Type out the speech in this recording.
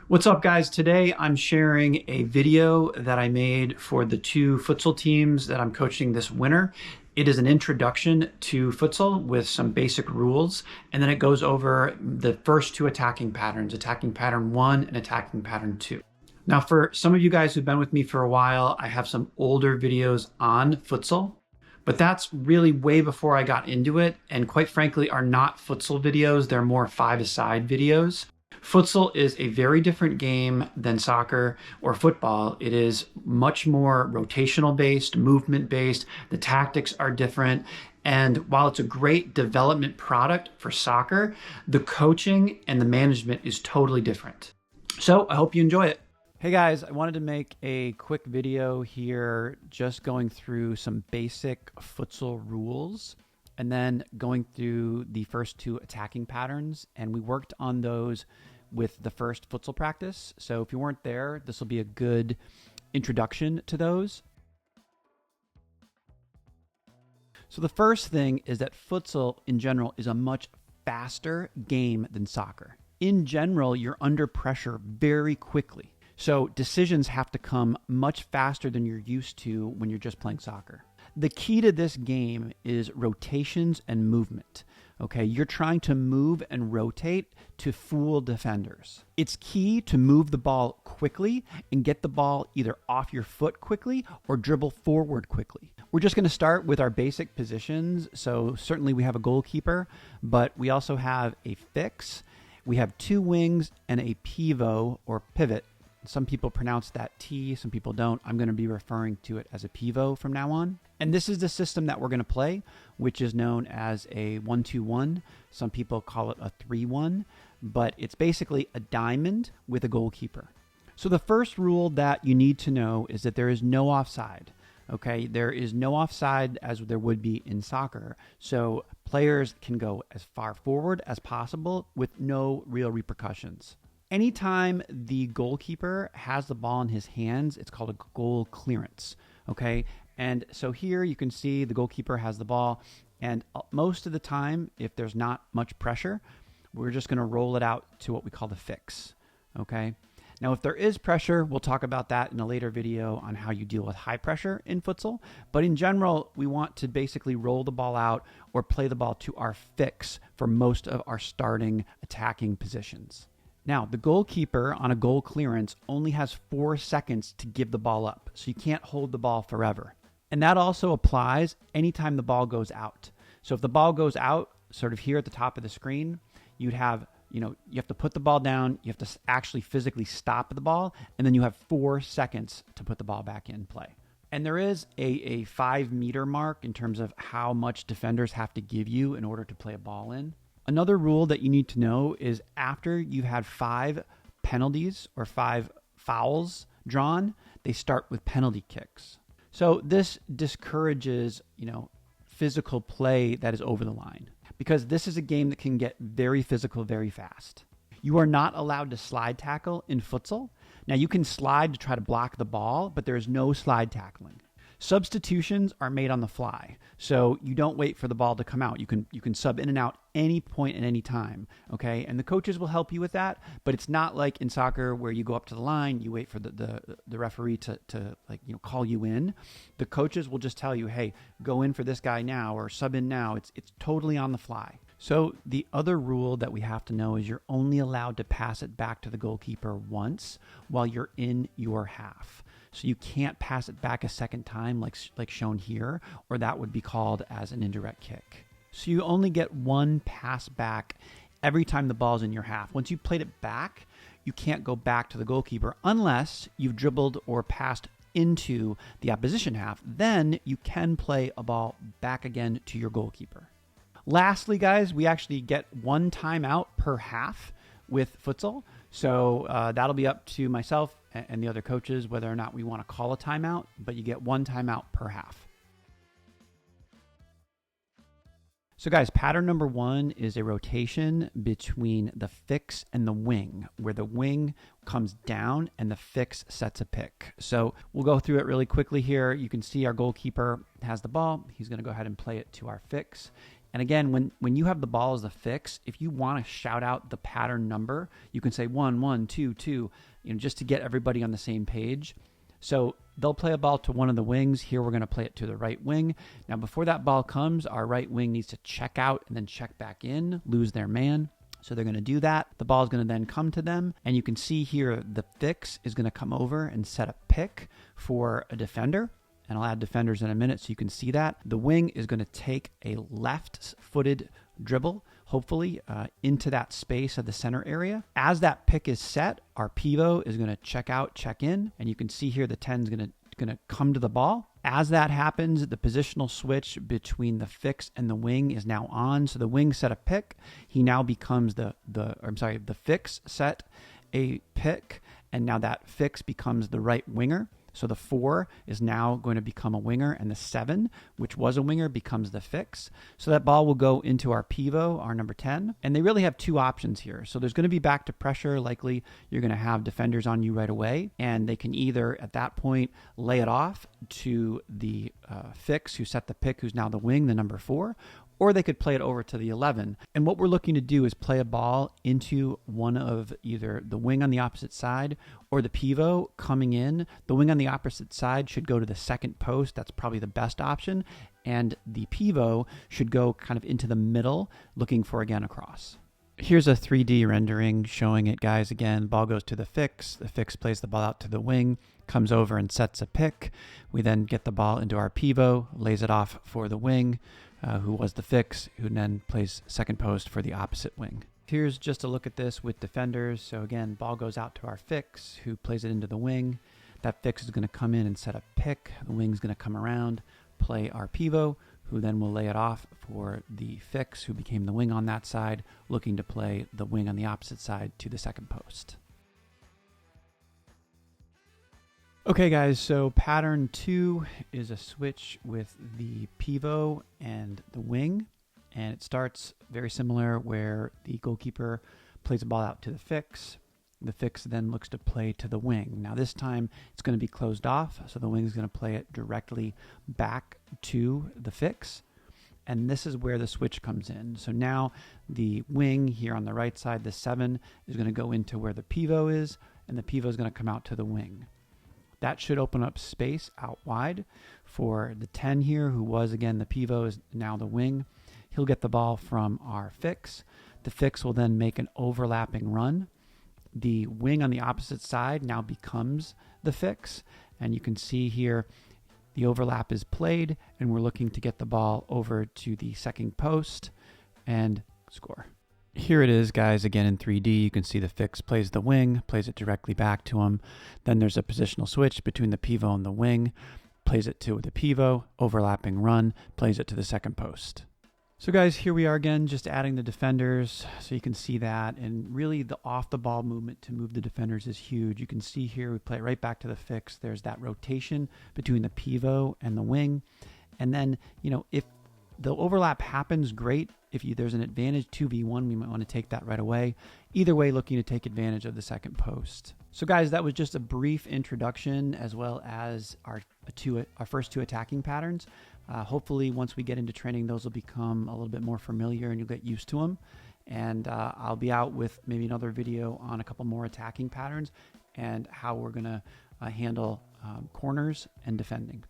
What's up, guys? Today I'm sharing a video that I made for the two futsal teams that I'm coaching this winter. It is an introduction to futsal with some basic rules, and then it goes over the first two attacking patterns, attacking pattern 1 and attacking pattern 2. Now, for some of you guys who've been with me for a while, I have some older videos on futsal, but that's really way before I got into it, and quite frankly are not futsal videos. They're more five-a-side videos. Futsal is a very different game than soccer or football. It is much more rotational based, movement based. The tactics are different. And while it's a great development product for soccer, the coaching and the management is totally different. So I hope you enjoy it. Hey guys, I wanted to make a quick video here just going through some basic futsal rules and then going through the first two attacking patterns. And we worked on those with the first futsal practice. So if you weren't there, this will be a good introduction to those. So the first thing is that futsal in general is a much faster game than soccer. In general, you're under pressure very quickly. So decisions have to come much faster than you're used to when you're just playing soccer. The key to this game is rotations and movement. Okay, you're trying to move and rotate to fool defenders. It's key to move the ball quickly and get the ball either off your foot quickly or dribble forward quickly. We're just going to start with our basic positions. So certainly we have a goalkeeper, but we also have a fix. We have two wings and a pivot or pivot. Some people pronounce that T, some people don't. I'm going to be referring to it as a pivot from now on. And this is the system that we're going to play, which is known as a 1-2-1. Some people call it a 3-1, but it's basically a diamond with a goalkeeper. So the first rule that you need to know is that there is no offside. Okay, there is no offside as there would be in soccer. So players can go as far forward as possible with no real repercussions. Anytime the goalkeeper has the ball in his hands, it's called a goal clearance, okay? And so here you can see the goalkeeper has the ball, and most of the time, if there's not much pressure, we're just going to roll it out to what we call the fix, okay? Now, if there is pressure, we'll talk about that in a later video on how you deal with high pressure in futsal. But in general, we want to basically roll the ball out or play the ball to our fix for most of our starting attacking positions. Now, the goalkeeper on a goal clearance only has 4 seconds to give the ball up, so you can't hold the ball forever. And that also applies anytime the ball goes out. So if the ball goes out, sort of here at the top of the screen, you'd have, you have to put the ball down, you have to actually physically stop the ball, and then you have 4 seconds to put the ball back in play. And there is a 5-meter mark in terms of how much defenders have to give you in order to play a ball in. Another rule that you need to know is after you've had 5 penalties or 5 fouls drawn, they start with penalty kicks. So this discourages, physical play that is over the line because this is a game that can get very physical very fast. You are not allowed to slide tackle in futsal. Now you can slide to try to block the ball, but there is no slide tackling. Substitutions are made on the fly, so you don't wait for the ball to come out. You can sub in and out any point at any time, okay? And the coaches will help you with that, but it's not like in soccer where you go up to the line, you wait for the referee to call you in. The coaches will just tell you, hey, go in for this guy now or sub in now. It's totally on the fly. So the other rule that we have to know is you're only allowed to pass it back to the goalkeeper once while you're in your half. So you can't pass it back a second time like shown here, or that would be called as an indirect kick. So you only get one pass back every time the ball's in your half. Once you played it back, you can't go back to the goalkeeper unless you've dribbled or passed into the opposition half. Then you can play a ball back again to your goalkeeper. Lastly, guys, we actually get one timeout per half with futsal. So that'll be up to myself and the other coaches whether or not we want to call a timeout, but you get one timeout per half. So guys, pattern number 1 is a rotation between the fix and the wing, where the wing comes down and the fix sets a pick. So we'll go through it really quickly here. You can see our goalkeeper has the ball. He's going to go ahead and play it to our fix. And again, when you have the ball as a fix, if you want to shout out the pattern number, you can say 1, 1, 2, 2, just to get everybody on the same page. So they'll play a ball to one of the wings. Here we're going to play it to the right wing. Now before that ball comes, our right wing needs to check out and then check back in, lose their man. So they're going to do that. The ball is going to then come to them. And you can see here the fix is going to come over and set a pick for a defender. And I'll add defenders in a minute so you can see that. The wing is going to take a left-footed dribble, hopefully, into that space of the center area. As that pick is set, our pivot is going to check out, check in, and you can see here the 10 is going to come to the ball. As that happens, the positional switch between the fix and the wing is now on. So the wing set a pick. He now becomes the fix set a pick, and now that fix becomes the right winger. So the 4 is now going to become a winger, and the 7, which was a winger, becomes the fix. So that ball will go into our pivot, our number 10. And they really have two options here. So there's going to be back to pressure. Likely you're going to have defenders on you right away. And they can either, at that point, lay it off to the fix who set the pick, who's now the wing, the number 4, or they could play it over to the 11. And what we're looking to do is play a ball into one of either the wing on the opposite side or the pivot coming in. The wing on the opposite side should go to the second post. That's probably the best option. And the pivot should go kind of into the middle, looking for, again, a cross. Here's a 3D rendering showing it, guys. Again, ball goes to the fix. The fix plays the ball out to the wing, comes over and sets a pick. We then get the ball into our pivot, lays it off for the wing, who was the fix, who then plays second post for the opposite wing. Here's just a look at this with defenders. So again, ball goes out to our fix, who plays it into the wing. That fix is going to come in and set a pick. The wing's going to come around, play our pivot, who then will lay it off for the fix, who became the wing on that side, looking to play the wing on the opposite side to the second post. Okay, guys, so pattern 2 is a switch with the pivot and the wing, and it starts very similar where the goalkeeper plays the ball out to the fix. The fix then looks to play to the wing. Now this time it's going to be closed off, so the wing is going to play it directly back to the fix, and this is where the switch comes in. So now the wing here on the right side, the 7, is going to go into where the pivot is, and the pivot is going to come out to the wing. That should open up space out wide for the 10 here, who was, again, the pivot, is now the wing. He'll get the ball from our fix. The fix will then make an overlapping run. The wing on the opposite side now becomes the fix. And you can see here the overlap is played, and we're looking to get the ball over to the second post and score. Here it is, guys, again in 3D. You can see the fix plays the wing, plays it directly back to him. Then there's a positional switch between the pivot and the wing, plays it to the pivot, overlapping run, plays it to the second post. So guys, here we are again, just adding the defenders so you can see that. And really the off the ball movement to move the defenders is huge. You can see here we play it right back to the fix. There's that rotation between the pivot and the wing. And then, if the overlap happens, great. If there's an advantage 2v1, we might want to take that right away. Either way, looking to take advantage of the second post. So guys, that was just a brief introduction as well as our first 2 attacking patterns. Hopefully, once we get into training, those will become a little bit more familiar and you'll get used to them. And I'll be out with maybe another video on a couple more attacking patterns and how we're going to handle corners and defending.